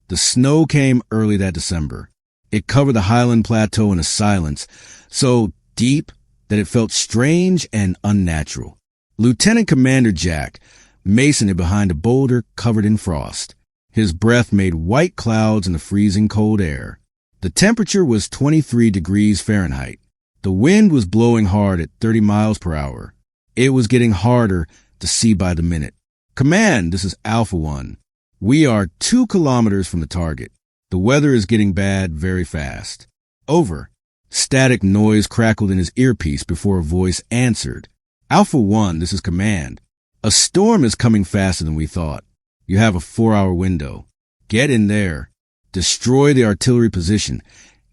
The snow came early that December. It covered the highland plateau in a silence so deep that it felt strange and unnatural. Lieutenant Commander Jack Mason hid behind a boulder covered in frost. His breath made white clouds in the freezing cold air. The temperature was 23 degrees Fahrenheit. The wind was blowing hard at 30 miles per hour. It was getting harder to see by the minute. Command, this is Alpha 1. We are 2 kilometers from the target. The weather is getting bad very fast. Over. Static noise crackled in his earpiece before a voice answered. Alpha 1, this is Command. A storm is coming faster than we thought. You have a 4-hour window. Get in there, destroy the artillery position,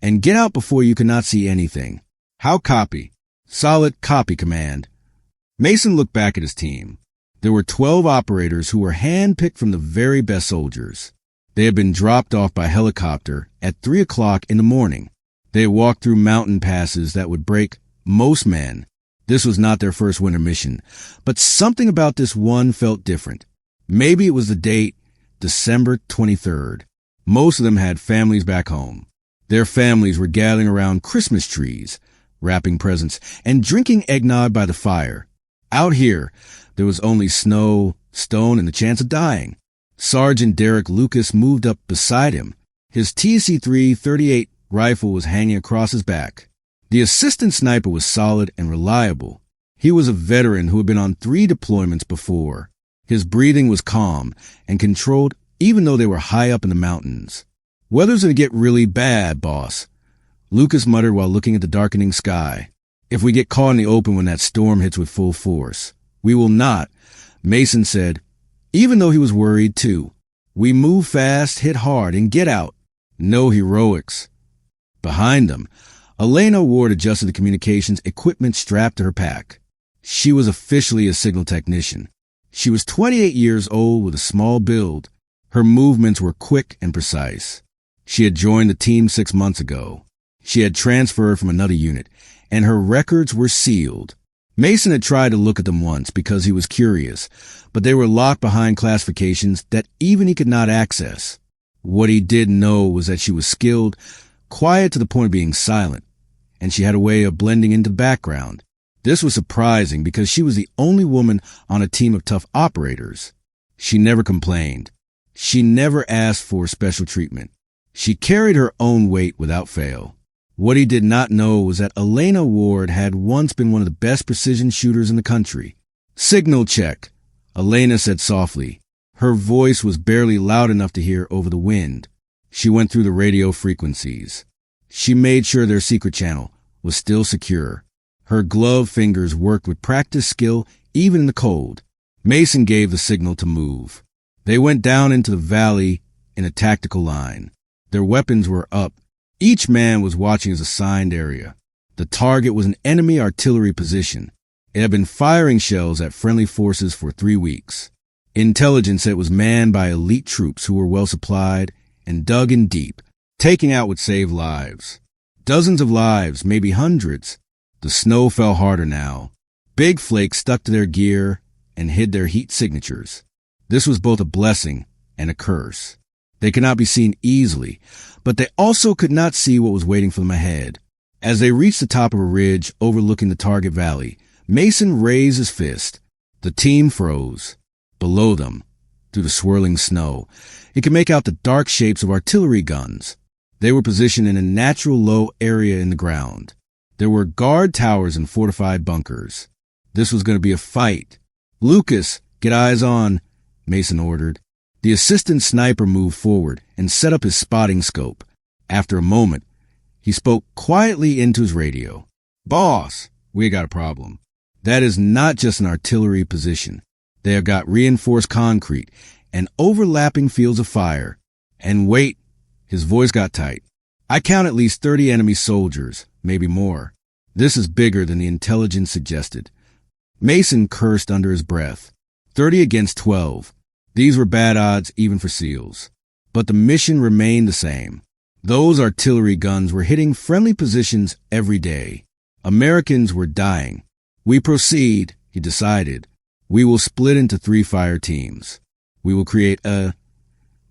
and get out before you cannot see anything. How copy? Solid copy, Command. Mason looked back at his team. There were 12 operators who were hand-picked from the very best soldiers. They had been dropped off by helicopter at 3 o'clock in the morning. They had walked through mountain passes that would break most men. This was not their first winter mission, but something about this one felt different. Maybe it was the date, December 23rd. Most of them had families back home. Their families were gathering around Christmas trees, wrapping presents, and drinking eggnog by the fire. Out here, there was only snow, stone, and the chance of dying. Sergeant Derek Lucas moved up beside him. His TC-3 .38 rifle was hanging across his back. The assistant sniper was solid and reliable. He was a veteran who had been on 3 deployments before. His breathing was calm and controlled even though they were high up in the mountains. Weather's gonna get really bad, boss, Lucas muttered while looking at the darkening sky. If we get caught in the open when that storm hits with full force. We will not, Mason said, even though he was worried too. We move fast, hit hard, and get out. No heroics. Behind them, Elena Ward adjusted the communications equipment strapped to her pack. She was officially a signal technician. She was 28 years old with a small build. Her movements were quick and precise. She had joined the team 6 months ago. She had transferred from another unit, and her records were sealed. Mason had tried to look at them once because he was curious, but they were locked behind classifications that even he could not access. What he did know was that she was skilled, quiet to the point of being silent, and she had a way of blending into the background. This was surprising because she was the only woman on a team of tough operators. She never complained. She never asked for special treatment. She carried her own weight without fail. What he did not know was that Elena Ward had once been one of the best precision shooters in the country. Signal check, Elena said softly. Her voice was barely loud enough to hear over the wind. She went through the radio frequencies. She made sure their secret channel was still secure. Her gloved fingers worked with practiced skill even in the cold. Mason gave the signal to move. They went down into the valley in a tactical line. Their weapons were up. Each man was watching his assigned area. The target was an enemy artillery position. It had been firing shells at friendly forces for 3 weeks. Intelligence said it was manned by elite troops who were well supplied and dug in deep. Taking out would save lives. Dozens of lives, maybe hundreds. The snow fell harder now. Big flakes stuck to their gear and hid their heat signatures. This was both a blessing and a curse. They could not be seen easily, but they also could not see what was waiting for them ahead. As they reached the top of a ridge overlooking the target valley, Mason raised his fist. The team froze. Below them, through the swirling snow, he could make out the dark shapes of artillery guns. They were positioned in a natural low area in the ground. There were guard towers and fortified bunkers. This was going to be a fight. Lucas, get eyes on, Mason ordered. The assistant sniper moved forward and set up his spotting scope. After a moment, he spoke quietly into his radio. Boss, we got a problem. That is not just an artillery position. They have got reinforced concrete and overlapping fields of fire. And wait, his voice got tight. I count at least 30 enemy soldiers, maybe more. This is bigger than the intelligence suggested. Mason cursed under his breath. 30 against 12. These were bad odds even for SEALs. But the mission remained the same. Those artillery guns were hitting friendly positions every day. Americans were dying. We proceed, he decided. We will split into 3 fire teams. We will create a...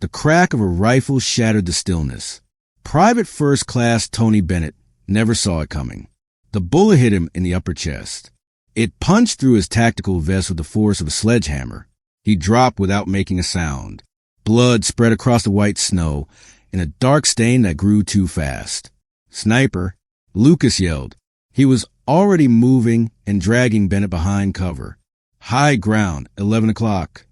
The crack of a rifle shattered the stillness. Private First Class Tony Bennett never saw it coming. The bullet hit him in the upper chest. It punched through his tactical vest with the force of a sledgehammer. He dropped without making a sound. Blood spread across the white snow in a dark stain that grew too fast. "Sniper!" Lucas yelled. He was already moving and dragging Bennett behind cover. "High ground, 11 o'clock.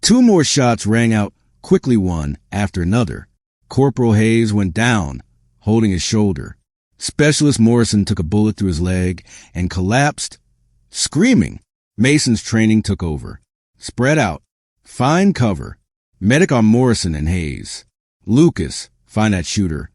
Two more shots rang out quickly, one after another. Corporal Hayes went down, holding his shoulder. Specialist Morrison took a bullet through his leg and collapsed, screaming. Mason's training took over. Spread out. Find cover. Medic on Morrison and Hayes. Lucas, find that shooter.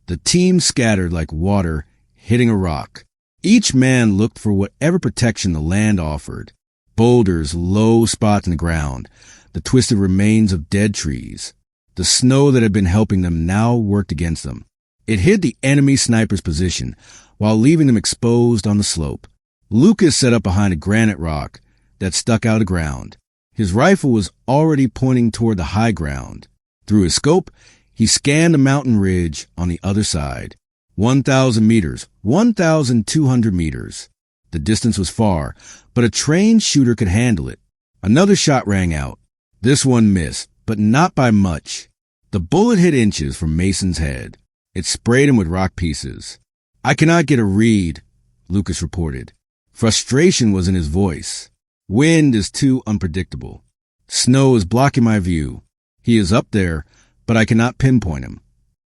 The team scattered like water hitting a rock. Each man looked for whatever protection the land offered. Boulders, low spots in the ground, the twisted remains of dead trees. The snow that had been helping them now worked against them. It hid the enemy sniper's position while leaving them exposed on the slope. Lucas set up behind a granite rock that stuck out of the ground. His rifle was already pointing toward the high ground. Through his scope, he scanned the mountain ridge on the other side. 1,000 meters, 1,200 meters. The distance was far, but a trained shooter could handle it. Another shot rang out. This one missed, but not by much. The bullet hit inches from Mason's head. It sprayed him with rock pieces. "I cannot get a read," Lucas reported. Frustration was in his voice. "Wind is too unpredictable. Snow is blocking my view. He is up there, but I cannot pinpoint him."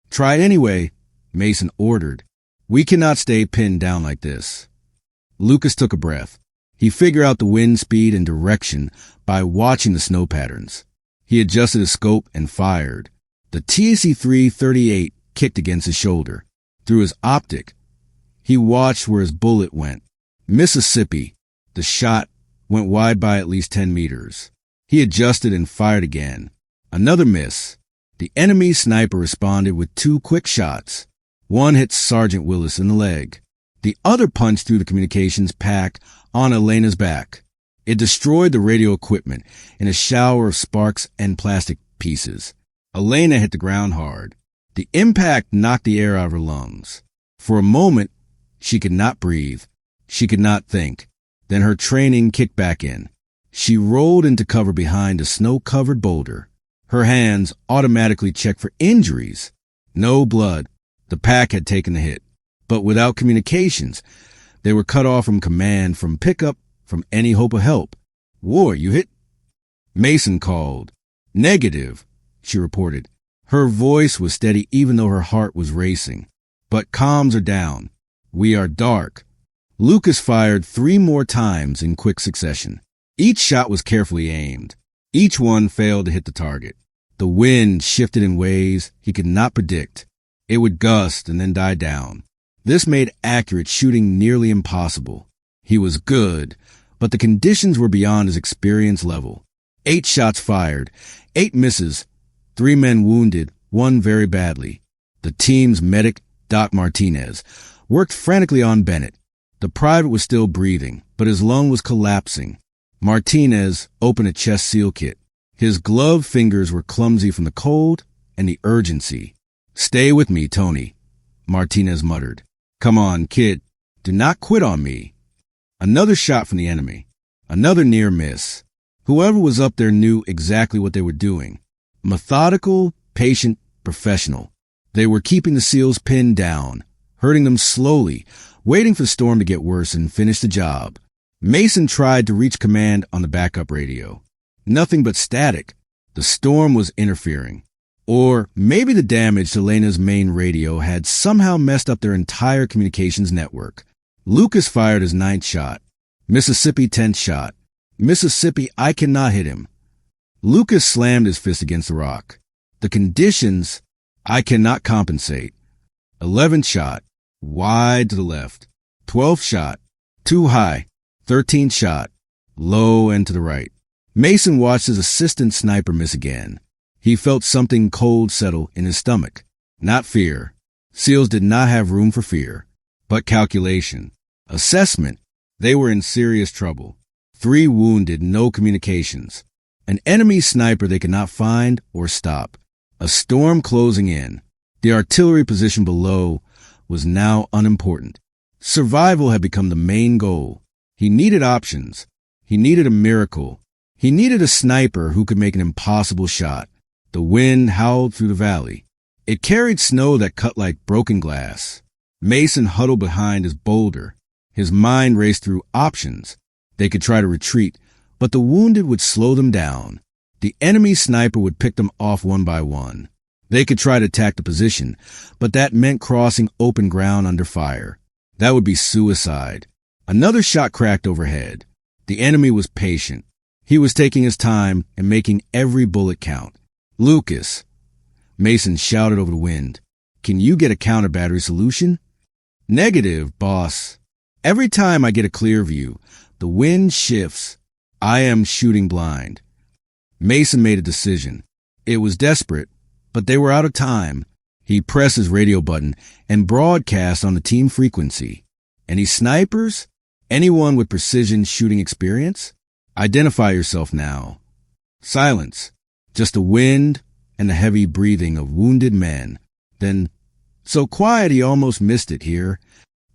"Try it anyway," Mason ordered. "We cannot stay pinned down like this." Lucas took a breath. He figured out the wind speed and direction by watching the snow patterns. He adjusted his scope and fired. The TAC-338 kicked against his shoulder. Through his optic, he watched where his bullet went. Mississippi. The shot went wide by at least 10 meters. He adjusted and fired again. Another miss. The enemy sniper responded with two quick shots. One hit Sergeant Willis in the leg. The other punched through the communications pack on Elena's back. It destroyed the radio equipment in a shower of sparks and plastic pieces. Elena hit the ground hard. The impact knocked the air out of her lungs. For a moment, she could not breathe. She could not think. Then her training kicked back in. She rolled into cover behind a snow-covered boulder. Her hands automatically checked for injuries. No blood. The pack had taken the hit. But without communications, they were cut off from command, from pickup, from any hope of help. "War, you hit?" Mason called. "Negative," she reported. Her voice was steady even though her heart was racing. "But comms are down. We are dark." Lucas fired 3 more times in quick succession. Each shot was carefully aimed. Each one failed to hit the target. The wind shifted in ways he could not predict. It would gust and then die down. This made accurate shooting nearly impossible. He was good, but the conditions were beyond his experience level. 8 shots fired, 8 misses, 3 men wounded, 1 very badly. The team's medic, Doc Martinez, worked frantically on Bennett. The private was still breathing, but his lung was collapsing. Martinez opened a chest seal kit. His gloved fingers were clumsy from the cold and the urgency. "Stay with me, Tony," Martinez muttered. "Come on, kid. Do not quit on me." Another shot from the enemy. Another near miss. Whoever was up there knew exactly what they were doing. Methodical, patient, professional. They were keeping the SEALs pinned down, hurting them slowly, waiting for the storm to get worse and finish the job. Mason tried to reach command on the backup radio. Nothing but static. The storm was interfering. Or maybe the damage to Elena's main radio had somehow messed up their entire communications network. Lucas fired his 9th shot. Mississippi 10th shot. Mississippi, I cannot hit him. Lucas slammed his fist against the rock. The conditions, I cannot compensate. 11th shot. Wide to the left. 12th shot. Too high. 13th shot. Low and to the right. Mason watched his assistant sniper miss again. He felt something cold settle in his stomach. Not fear. SEALs did not have room for fear, but calculation. Assessment. They were in serious trouble. 3 wounded, no communications. An enemy sniper they could not find or stop. A storm closing in. The artillery position below was now unimportant. Survival had become the main goal. He needed options. He needed a miracle. He needed a sniper who could make an impossible shot. The wind howled through the valley. It carried snow that cut like broken glass. Mason huddled behind his boulder. His mind raced through options. They could try to retreat, but the wounded would slow them down. The enemy sniper would pick them off one by one. They could try to attack the position, but that meant crossing open ground under fire. That would be suicide. Another shot cracked overhead. The enemy was patient. He was taking his time and making every bullet count. "Lucas," Mason shouted over the wind, "can you get a counter battery solution?" "Negative, boss. Every time I get a clear view, the wind shifts. I am shooting blind." Mason made a decision. It was desperate, but they were out of time. He pressed his radio button and broadcast on the team frequency. "Any snipers? Anyone with precision shooting experience? Identify yourself now." Silence. Just the wind and the heavy breathing of wounded men. Then, so quiet he almost missed it here,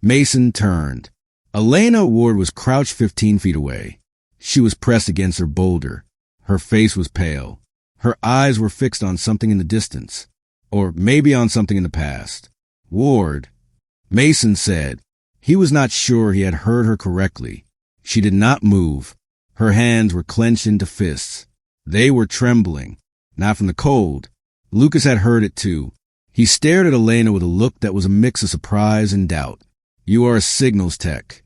Mason turned. Elena Ward was crouched 15 feet away. She was pressed against her boulder. Her face was pale. Her eyes were fixed on something in the distance, or maybe on something in the past. "Ward," Mason said. He was not sure he had heard her correctly. She did not move. Her hands were clenched into fists. They were trembling, not from the cold. Lucas had heard it too. He stared at Elena with a look that was a mix of surprise and doubt. "You are a signals tech."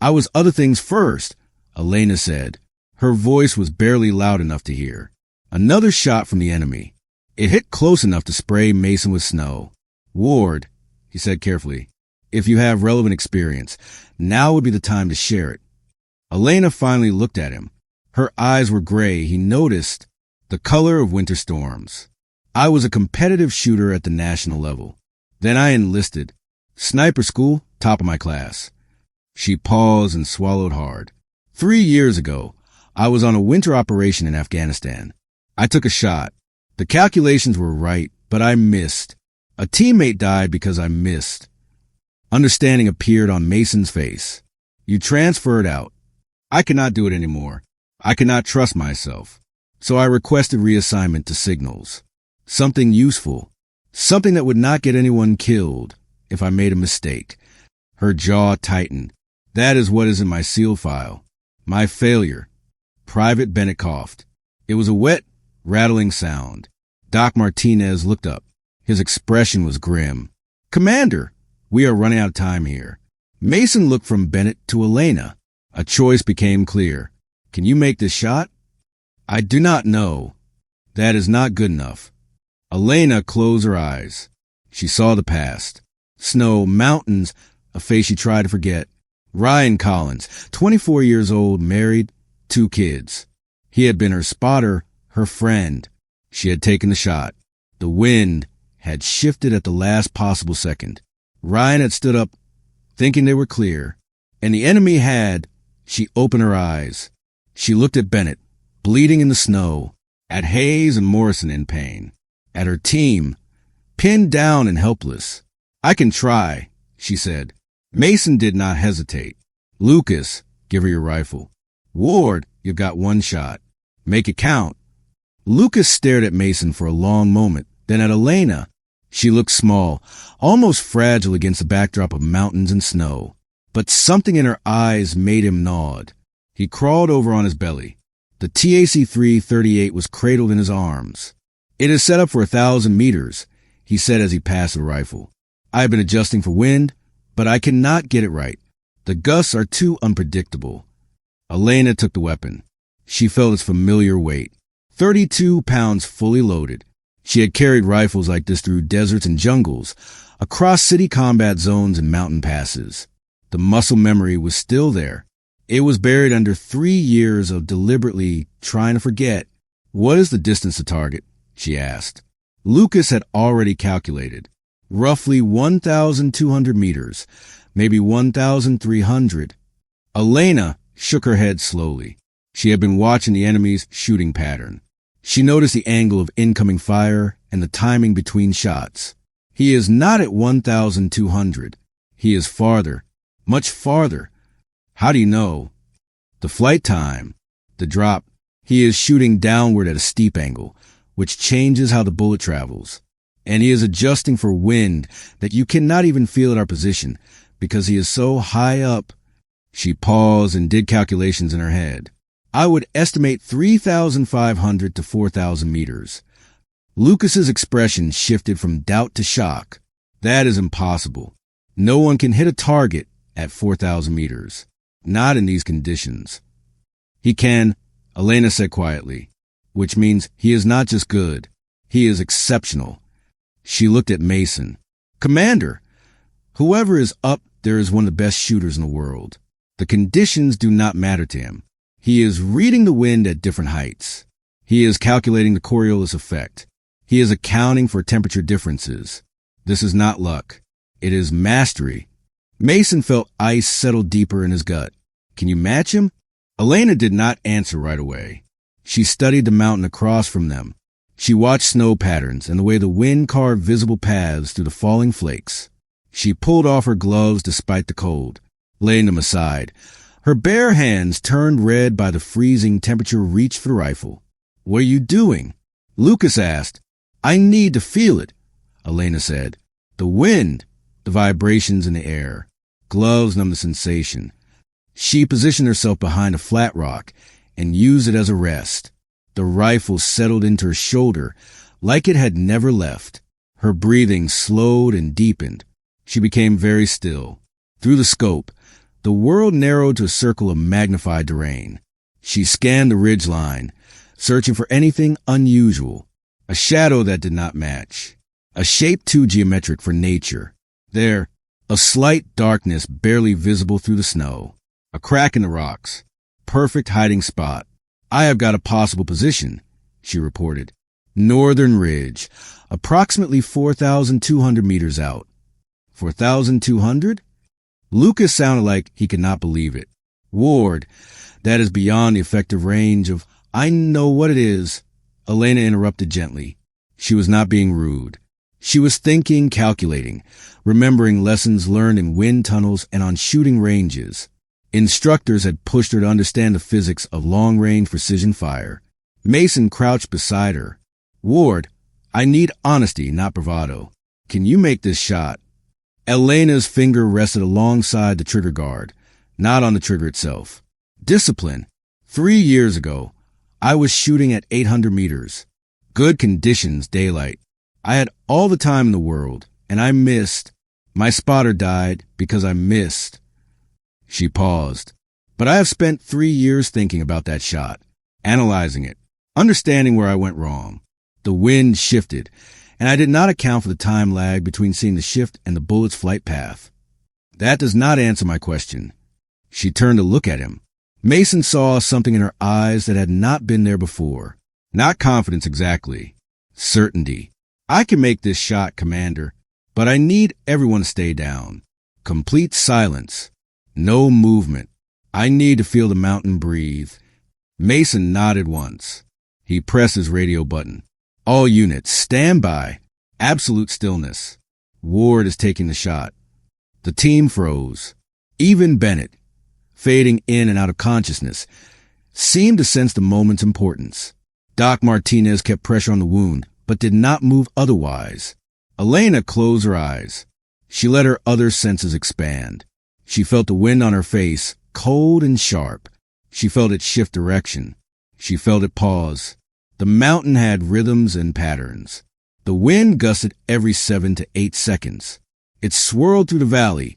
"I was other things first," Elena said. Her voice was barely loud enough to hear. Another shot from the enemy. It hit close enough to spray Mason with snow. "Ward," he said carefully, "if you have relevant experience, now would be the time to share it." Elena finally looked at him. Her eyes were gray. He noticed the color of winter storms. "I was a competitive shooter at the national level. Then I enlisted. Sniper school, top of my class." She paused and swallowed hard. 3 years ago, I was on a winter operation in Afghanistan. I took a shot. The calculations were right, but I missed. A teammate died because I missed. Understanding appeared on Mason's face. "You transferred out. I cannot do it anymore. I cannot trust myself. So I requested reassignment to signals. Something useful. Something that would not get anyone killed if I made a mistake." Her jaw tightened. "That is what is in my SEAL file. My failure." Private Bennett coughed. It was a wet, rattling sound. Doc Martinez looked up. His expression was grim. "Commander, we are running out of time here." Mason looked from Bennett to Elena. A choice became clear. "Can you make this shot?" "I do not know. That is not good enough." Elena closed her eyes. She saw the past. Snow, mountains, a face she tried to forget. Ryan Collins, 24 years old, married, 2 kids. He had been her spotter, her friend. She had taken the shot. The wind had shifted at the last possible second. Ryan had stood up, thinking they were clear. And the enemy had. She opened her eyes. She looked at Bennett, bleeding in the snow, at Hayes and Morrison in pain, at her team, pinned down and helpless. "I can try," she said. Mason did not hesitate. "Lucas, give her your rifle." "Ward, you've got 1 shot. Make it count." Lucas stared at Mason for a long moment, then at Elena. She looked small, almost fragile against the backdrop of mountains and snow. But something in her eyes made him nod. He crawled over on his belly. The TAC-338 was cradled in his arms. "It is set up for 1,000 meters, he said as he passed the rifle. "I have been adjusting for wind, but I cannot get it right. The gusts are too unpredictable." Elena took the weapon. She felt its familiar weight. 32 pounds fully loaded. She had carried rifles like this through deserts and jungles, across city combat zones and mountain passes. The muscle memory was still there. It was buried under 3 years of deliberately trying to forget. "What is the distance to target?" she asked. Lucas had already calculated. Roughly 1,200 meters, maybe 1,300. Elena shook her head slowly. She had been watching the enemy's shooting pattern. She noticed the angle of incoming fire and the timing between shots. He is not at 1,200. He is farther, much farther. How do you know? The flight time, the drop. He is shooting downward at a steep angle, which changes how the bullet travels. And he is adjusting for wind that you cannot even feel at our position because he is so high up. She paused and did calculations in her head. I would estimate 3,500 to 4,000 meters. Lucas's expression shifted from doubt to shock. That is impossible. No one can hit a target at 4,000 meters. Not in these conditions. He can, Elena said quietly, which means he is not just good. He is exceptional. She looked at Mason. Commander, whoever is up there is one of the best shooters in the world. The conditions do not matter to him. He is reading the wind at different heights. He is calculating the Coriolis effect. He is accounting for temperature differences. This is not luck. It is mastery. Mason felt ice settle deeper in his gut. Can you match him? Elena did not answer right away. She studied the mountain across from them. She watched snow patterns and the way the wind carved visible paths through the falling flakes. She pulled off her gloves despite the cold, laying them aside. Her bare hands, turned red by the freezing temperature, reached for the rifle. What are you doing? Lucas asked. I need to feel it, Elena said. The wind, the vibrations in the air. Gloves numb the sensation. She positioned herself behind a flat rock and used it as a rest. The rifle settled into her shoulder like it had never left. Her breathing slowed and deepened. She became very still. Through the scope, the world narrowed to a circle of magnified terrain. She scanned the ridgeline, searching for anything unusual. A shadow that did not match. A shape too geometric for nature. There, a slight darkness barely visible through the snow. A crack in the rocks. Perfect hiding spot. I have got a possible position, she reported. Northern ridge, approximately 4,200 meters out. 4,200? Lucas sounded like he could not believe it. Ward, that is beyond the effective range of, I know what it is. Elena interrupted gently. She was not being rude. She was thinking, calculating, remembering lessons learned in wind tunnels and on shooting ranges. Instructors had pushed her to understand the physics of long-range precision fire. Mason crouched beside her. Ward, I need honesty, not bravado. Can you make this shot? Elena's finger rested alongside the trigger guard, not on the trigger itself. Discipline. 3 years ago, I was shooting at 800 meters. Good conditions, daylight. I had all the time in the world, and I missed. My spotter died because I missed. She paused. But I have spent 3 years thinking about that shot, analyzing it, understanding where I went wrong. The wind shifted, and I did not account for the time lag between seeing the shift and the bullet's flight path. That does not answer my question. She turned to look at him. Mason saw something in her eyes that had not been there before. Not confidence exactly. Certainty. I can make this shot, Commander, but I need everyone to stay down. Complete silence. No movement. I need to feel the mountain breathe. Mason nodded once. He pressed his radio button. All units, stand by. Absolute stillness. Ward is taking the shot. The team froze. Even Bennett, fading in and out of consciousness, seemed to sense the moment's importance. Doc Martinez kept pressure on the wound, but did not move otherwise. Elena closed her eyes. She let her other senses expand. She felt the wind on her face, cold and sharp. She felt it shift direction. She felt it pause. The mountain had rhythms and patterns. The wind gusted every 7 to 8 seconds. It swirled through the valley,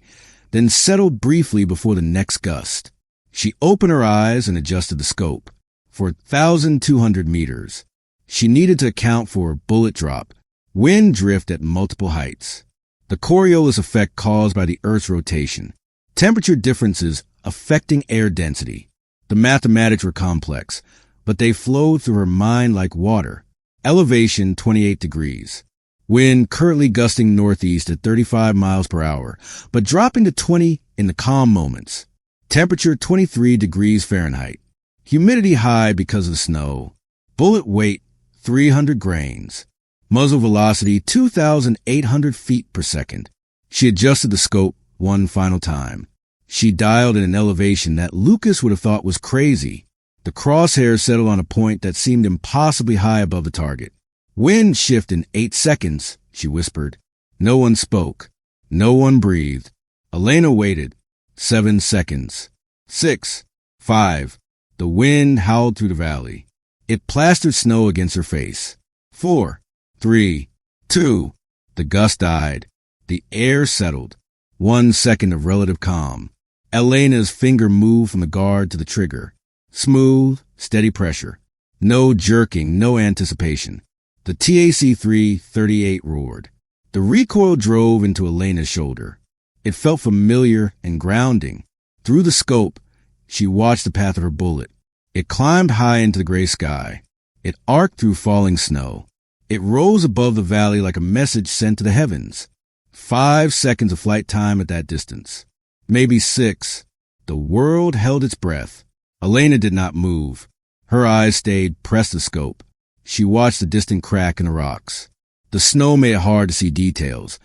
then settled briefly before the next gust. She opened her eyes and adjusted the scope. For 1,200 meters, she needed to account for bullet drop, wind drift at multiple heights, the Coriolis effect caused by the Earth's rotation, temperature differences affecting air density. The mathematics were complex, but they flowed through her mind like water. Elevation 28 degrees. Wind currently gusting northeast at 35 miles per hour, but dropping to 20 in the calm moments. Temperature 23 degrees Fahrenheit. Humidity high because of snow. Bullet weight 300 grains. Muzzle velocity 2,800 feet per second. She adjusted the scope one final time. She dialed at an elevation that Lucas would have thought was crazy. The crosshairs settled on a point that seemed impossibly high above the target. Wind shift in 8 seconds, she whispered. No one spoke. No one breathed. Elena waited. 7 seconds. 6. 5. The wind howled through the valley. It plastered snow against her face. 4. 3. 2. The gust died. The air settled. 1 second of relative calm. Elena's finger moved from the guard to the trigger. Smooth, steady pressure. No jerking, no anticipation. The TAC-338 roared. The recoil drove into Elena's shoulder. It felt familiar and grounding. Through the scope, she watched the path of her bullet. It climbed high into the gray sky. It arced through falling snow. It rose above the valley like a message sent to the heavens. 5 seconds of flight time at that distance. Maybe 6. The world held its breath. Elena did not move. Her eyes stayed pressed to the scope. She watched the distant crack in the rocks. The snow made it hard to see details,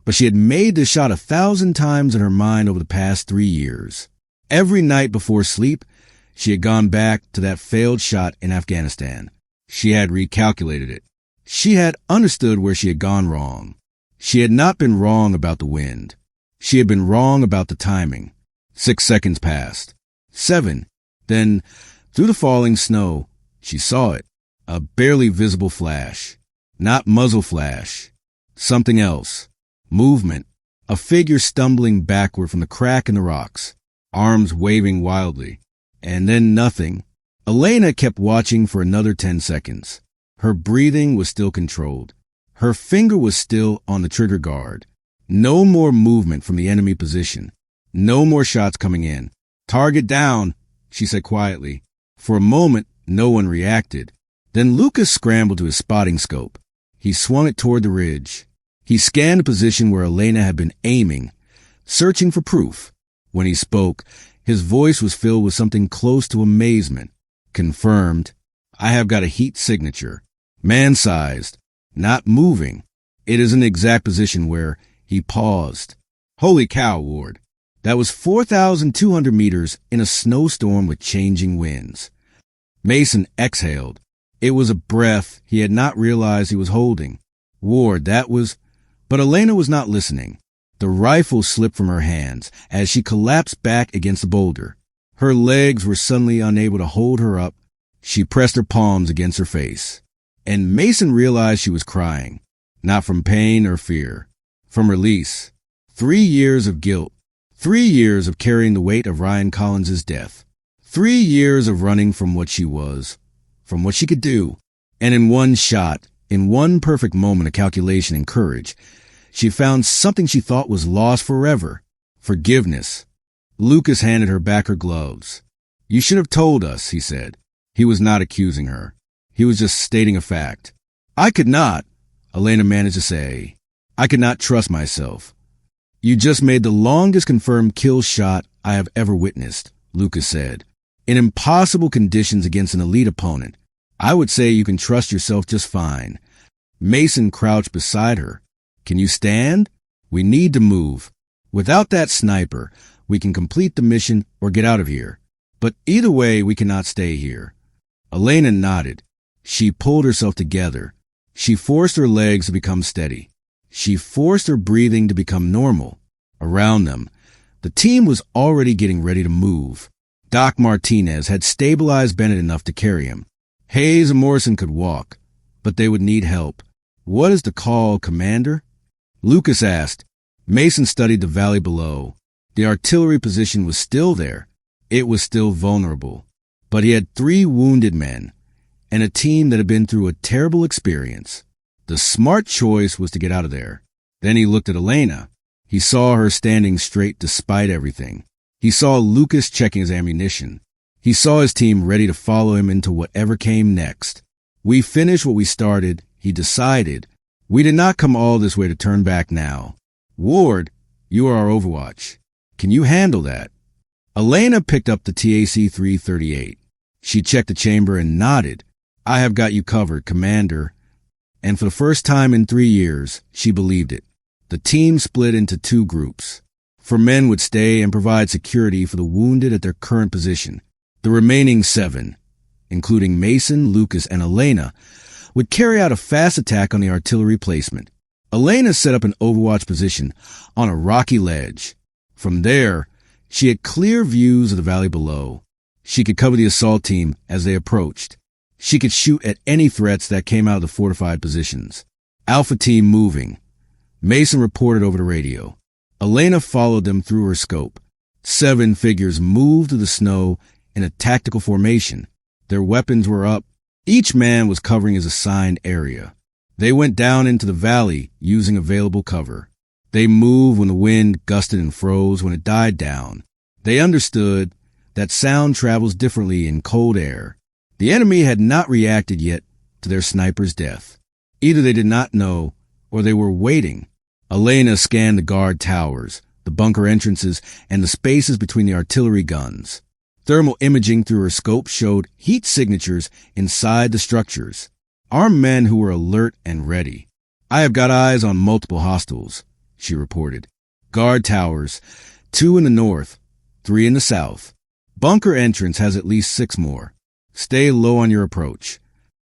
but she had made this shot 1,000 times in her mind over the past 3 years. Every night before sleep, she had gone back to that failed shot in Afghanistan. She had recalculated it. She had understood where she had gone wrong. She had not been wrong about the wind. She had been wrong about the timing. 6 seconds passed. 7. Then, through the falling snow, she saw it. A barely visible flash. Not muzzle flash. Something else. Movement. A figure stumbling backward from the crack in the rocks. Arms waving wildly. And then nothing. Elena kept watching for another 10 seconds. Her breathing was still controlled. Her finger was still on the trigger guard. No more movement from the enemy position. No more shots coming in. Target down, she said quietly. For a moment, no one reacted. Then Lucas scrambled to his spotting scope. He swung it toward the ridge. He scanned the position where Elena had been aiming, searching for proof. When he spoke, his voice was filled with something close to amazement. Confirmed. I have got a heat signature. Man-sized. Not moving. It is in the exact position where he paused. Holy cow, Ward. That was 4,200 meters in a snowstorm with changing winds. Mason exhaled. It was a breath he had not realized he was holding. Ward, that was... But Elena was not listening. The rifle slipped from her hands as she collapsed back against the boulder. Her legs were suddenly unable to hold her up. She pressed her palms against her face. And Mason realized she was crying. Not from pain or fear. From release. 3 years of guilt. 3 years of carrying the weight of Ryan Collins's death. 3 years of running from what she was. From what she could do. And in one shot, in one perfect moment of calculation and courage, she found something she thought was lost forever. Forgiveness. Lucas handed her back her gloves. You should have told us, he said. He was not accusing her. He was just stating a fact. I could not, Elena managed to say. I could not trust myself. You just made the longest confirmed kill shot I have ever witnessed, Lucas said. In impossible conditions against an elite opponent. I would say you can trust yourself just fine. Mason crouched beside her. Can you stand? We need to move. Without that sniper, we can complete the mission or get out of here. But either way, we cannot stay here. Elena nodded. She pulled herself together. She forced her legs to become steady. She forced her breathing to become normal. Around them, the team was already getting ready to move. Doc Martinez had stabilized Bennett enough to carry him. Hayes and Morrison could walk, but they would need help. What is the call, Commander? Lucas asked. Mason studied the valley below. The artillery position was still there. It was still vulnerable. But he had 3 wounded men and a team that had been through a terrible experience. The smart choice was to get out of there. Then he looked at Elena. He saw her standing straight despite everything. He saw Lucas checking his ammunition. He saw his team ready to follow him into whatever came next. We finished what we started, he decided. We did not come all this way to turn back now. Ward, you are our Overwatch. Can you handle that? Elena picked up the TAC-338. She checked the chamber and nodded. I have got you covered, Commander. And for the first time in 3 years, she believed it. The team split into 2 groups. 4 men would stay and provide security for the wounded at their current position. The remaining 7, including Mason, Lucas, and Elena, would carry out a fast attack on the artillery placement. Elena set up an overwatch position on a rocky ledge. From there, she had clear views of the valley below. She could cover the assault team as they approached. She could shoot at any threats that came out of the fortified positions. Alpha team moving. Mason reported over the radio. Elena followed them through her scope. 7 figures moved through the snow in a tactical formation. Their weapons were up. Each man was covering his assigned area. They went down into the valley using available cover. They moved when the wind gusted and froze when it died down. They understood that sound travels differently in cold air. The enemy had not reacted yet to their sniper's death. Either they did not know or they were waiting. Elena scanned the guard towers, the bunker entrances, and the spaces between the artillery guns. Thermal imaging through her scope showed heat signatures inside the structures. Armed men who were alert and ready. "I have got eyes on multiple hostiles," she reported. "Guard towers, 2 in the north, 3 in the south. Bunker entrance has at least 6 more. Stay low on your approach."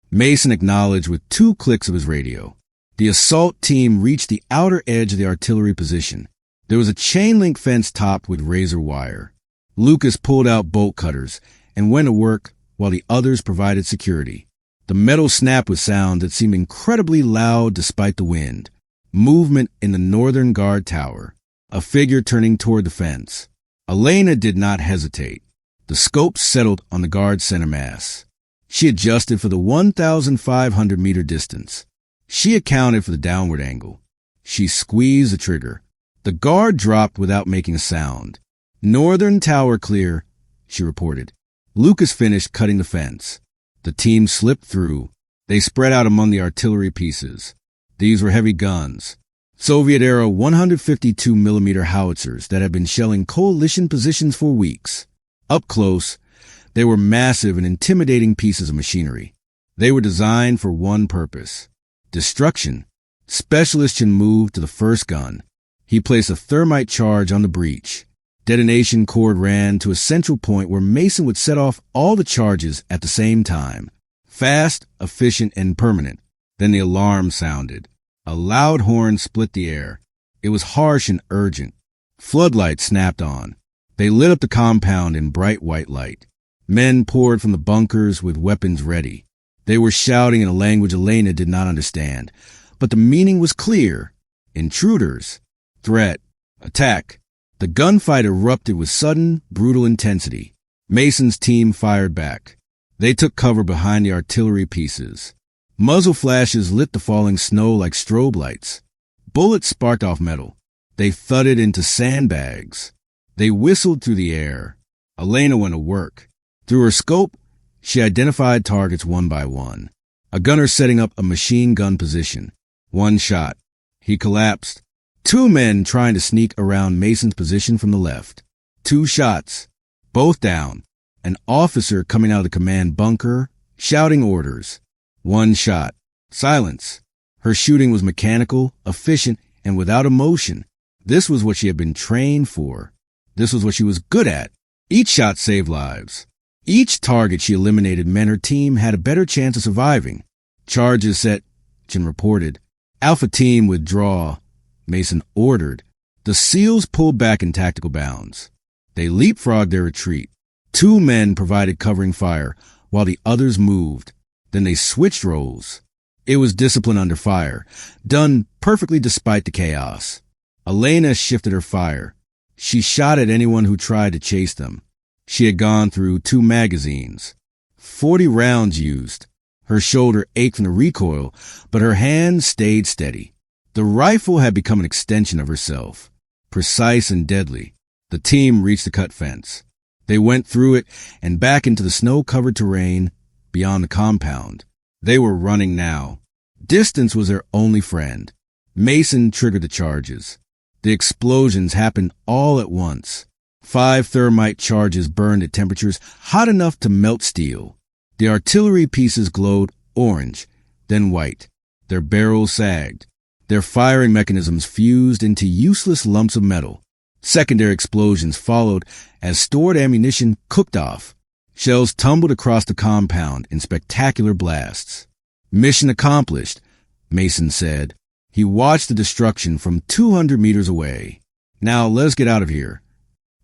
Mason acknowledged with 2 clicks of his radio. The assault team reached the outer edge of the artillery position. There was a chain-link fence topped with razor wire. Lucas pulled out bolt cutters and went to work while the others provided security. The metal snapped with sound that seemed incredibly loud despite the wind. Movement in the northern guard tower. A figure turning toward the fence. Elena did not hesitate. The scope settled on the guard center mass. She adjusted for the 1,500-meter distance. She accounted for the downward angle. She squeezed the trigger. The guard dropped without making a sound. "Northern tower clear," she reported. Lucas finished cutting the fence. The team slipped through. They spread out among the artillery pieces. These were heavy guns. Soviet-era 152mm howitzers that had been shelling coalition positions for weeks. Up close, they were massive and intimidating pieces of machinery. They were designed for one purpose: destruction. Specialist Chen moved to the first gun. He placed a thermite charge on the breech. Detonation cord ran to a central point where Mason would set off all the charges at the same time. Fast, efficient, and permanent. Then the alarm sounded. A loud horn split the air. It was harsh and urgent. Floodlights snapped on. They lit up the compound in bright white light. Men poured from the bunkers with weapons ready. They were shouting in a language Elena did not understand, but the meaning was clear. Intruders. Threat. Attack. The gunfight erupted with sudden, brutal intensity. Mason's team fired back. They took cover behind the artillery pieces. Muzzle flashes lit the falling snow like strobe lights. Bullets sparked off metal. They thudded into sandbags. They whistled through the air. Elena went to work. Through her scope, she identified targets one by one. A gunner setting up a machine gun position. One shot. He collapsed. 2 men trying to sneak around Mason's position from the left. 2 shots. Both down. An officer coming out of the command bunker, shouting orders. 1 shot. Silence. Her shooting was mechanical, efficient, and without emotion. This was what she had been trained for. This was what she was good at. Each shot saved lives. Each target she eliminated meant her team had a better chance of surviving. Charges set, Chen reported. Alpha team withdraw, Mason ordered. The SEALs pulled back in tactical bounds. They leapfrogged their retreat. 2 men provided covering fire while the others moved. Then they switched roles. It was discipline under fire, done perfectly despite the chaos. Elena shifted her fire. She shot at anyone who tried to chase them. She had gone through 2 magazines. 40 rounds used. Her shoulder ached from the recoil, but her hand stayed steady. The rifle had become an extension of herself, precise and deadly. The team reached the cut fence. They went through it and back into the snow-covered terrain beyond the compound. They were running now. Distance was their only friend. Mason triggered the charges. The explosions happened all at once. 5 thermite charges burned at temperatures hot enough to melt steel. The artillery pieces glowed orange, then white. Their barrels sagged. Their firing mechanisms fused into useless lumps of metal. Secondary explosions followed as stored ammunition cooked off. Shells tumbled across the compound in spectacular blasts. Mission accomplished, Mason said. He watched the destruction from 200 meters away. Now let's get out of here.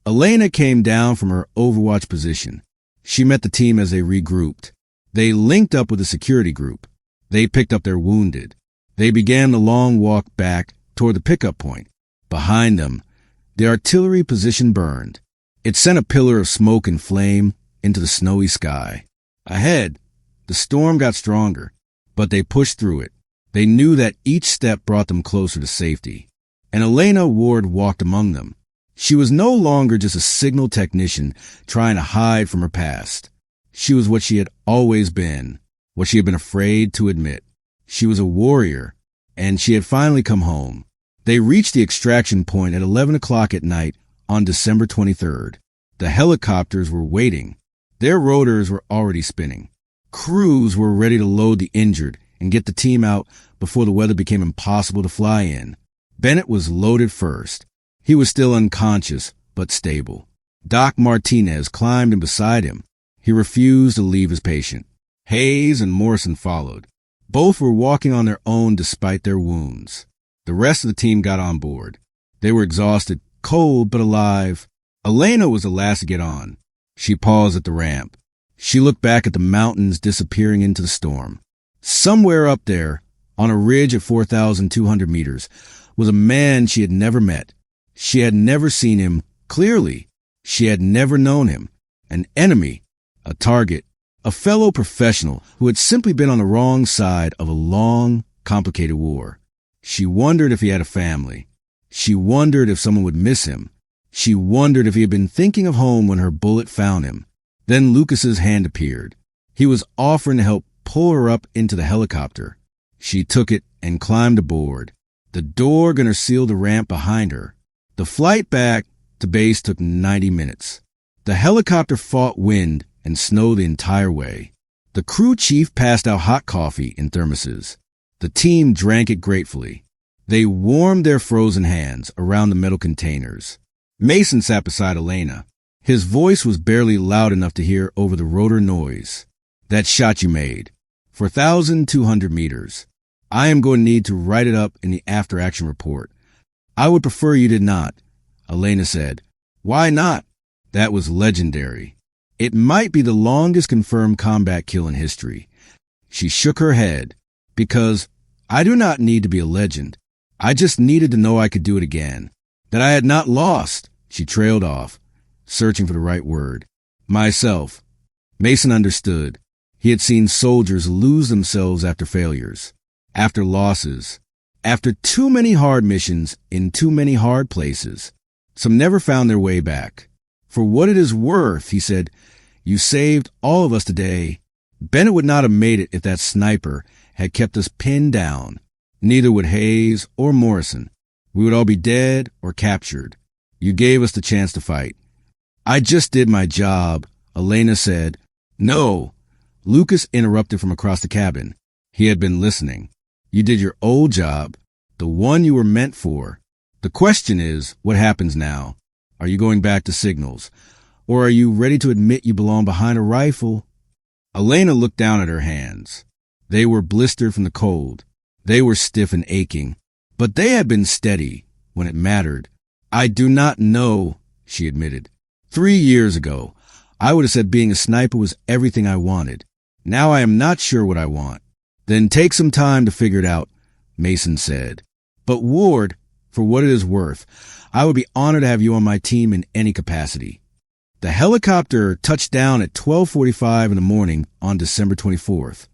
Elena came down from her overwatch position. She met the team as they regrouped. They linked up with the security group. They picked up their wounded. They began the long walk back toward the pickup point. Behind them, the artillery position burned. It sent a pillar of smoke and flame into the snowy sky. Ahead, the storm got stronger, but they pushed through it. They knew that each step brought them closer to safety. And Elena Ward walked among them. She was no longer just a signal technician trying to hide from her past. She was what she had always been, what she had been afraid to admit. She was a warrior, and she had finally come home. They reached the extraction point at 11 o'clock at night on December 23rd. The helicopters were waiting. Their rotors were already spinning. Crews were ready to load the injured and get the team out before the weather became impossible to fly in. Bennett was loaded first. He was still unconscious, but stable. Doc Martinez climbed in beside him. He refused to leave his patient. Hayes and Morrison followed. Both were walking on their own despite their wounds. The rest of the team got on board. They were exhausted, cold but alive. Elena was the last to get on. She paused at the ramp. She looked back at the mountains disappearing into the storm. Somewhere up there, on a ridge at 4,200 meters, was a man she had never met. She had never seen him clearly. She had never known him. An enemy, a target, a fellow professional who had simply been on the wrong side of a long, complicated war. She wondered if he had a family. She wondered if someone would miss him. She wondered if he had been thinking of home when her bullet found him. Then Lucas's hand appeared. He was offering to help pull her up into the helicopter. She took it and climbed aboard. The door gunner sealed the ramp behind her. The flight back to base took 90 minutes. The helicopter fought wind and snow the entire way. The crew chief passed out hot coffee in thermoses. The team drank it gratefully. They warmed their frozen hands around the metal containers. Mason sat beside Elena. His voice was barely loud enough to hear over the rotor noise. That shot you made, 4,200 meters. I am going to need to write it up in the after-action report. I would prefer you did not, Elena said. Why not? That was legendary. It might be the longest confirmed combat kill in history. She shook her head. Because I do not need to be a legend. I just needed to know I could do it again. That I had not lost. She trailed off, searching for the right word. Myself. Mason understood. He had seen soldiers lose themselves after failures, after losses, after too many hard missions in too many hard places. Some never found their way back. For what it is worth, he said, you saved all of us today. Bennett would not have made it if that sniper had kept us pinned down. Neither would Hayes or Morrison. We would all be dead or captured. You gave us the chance to fight. I just did my job, Elena said. No. Lucas interrupted from across the cabin. He had been listening. You did your old job, the one you were meant for. The question is, what happens now? Are you going back to signals? Or are you ready to admit you belong behind a rifle? Elena looked down at her hands. They were blistered from the cold. They were stiff and aching. But they had been steady when it mattered. I do not know, she admitted. 3 years ago, I would have said being a sniper was everything I wanted. Now I am not sure what I want. Then take some time to figure it out, Mason said. But Ward, for what it is worth, I would be honored to have you on my team in any capacity. The helicopter touched down at 12:45 in the morning on December 24th.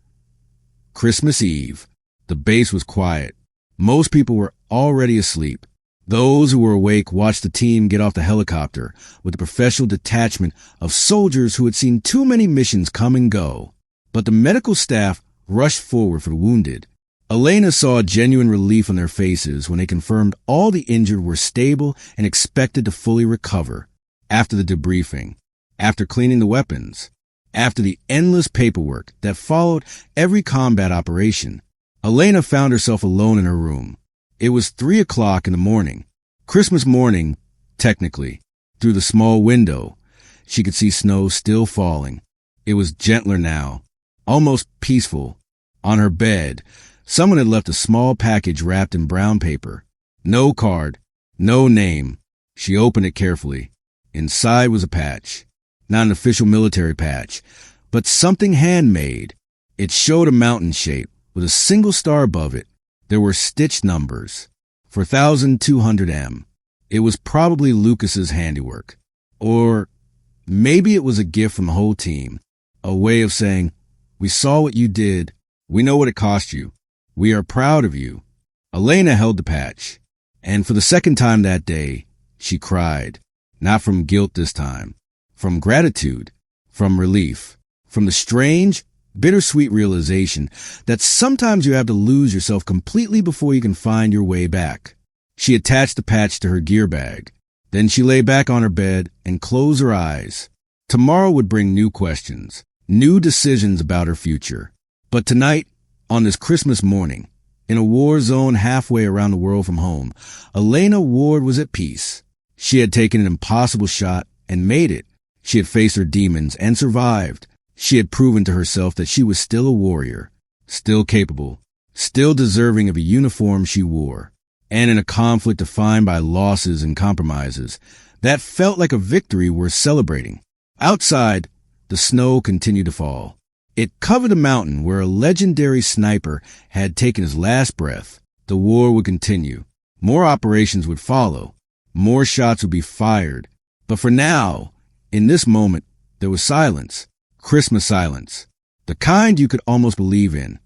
Christmas Eve. The base was quiet. Most people were already asleep. Those who were awake watched the team get off the helicopter with a professional detachment of soldiers who had seen too many missions come and go. But the medical staff rushed forward for the wounded. Elena saw genuine relief on their faces when they confirmed all the injured were stable and expected to fully recover. After the debriefing, after cleaning the weapons, after the endless paperwork that followed every combat operation, Elena found herself alone in her room. It was 3 o'clock in the morning. Christmas morning, technically. Through the small window, she could see snow still falling. It was gentler now, almost peaceful. On her bed, someone had left a small package wrapped in brown paper. No card, no name. She opened it carefully. Inside was a patch. Not an official military patch, but something handmade. It showed a mountain shape with a single star above it. There were stitched numbers. 4200M. It was probably Lucas's handiwork. Or maybe it was a gift from the whole team. A way of saying, we saw what you did. We know what it cost you. We are proud of you. Elena held the patch. And for the second time that day, she cried. Not from guilt this time. From gratitude. From relief. From the strange, bittersweet realization that sometimes you have to lose yourself completely before you can find your way back. She attached the patch to her gear bag. Then she lay back on her bed and closed her eyes. Tomorrow would bring new questions, new decisions about her future. But tonight, on this Christmas morning, in a war zone halfway around the world from home, Elena Ward was at peace. She had taken an impossible shot and made it. She had faced her demons and survived. She had proven to herself that she was still a warrior, still capable, still deserving of a uniform she wore. And in a conflict defined by losses and compromises, that felt like a victory worth celebrating. Outside, the snow continued to fall. It covered a mountain where a legendary sniper had taken his last breath. The war would continue. More operations would follow. More shots would be fired. But for now, in this moment, there was silence. Christmas silence. The kind you could almost believe in.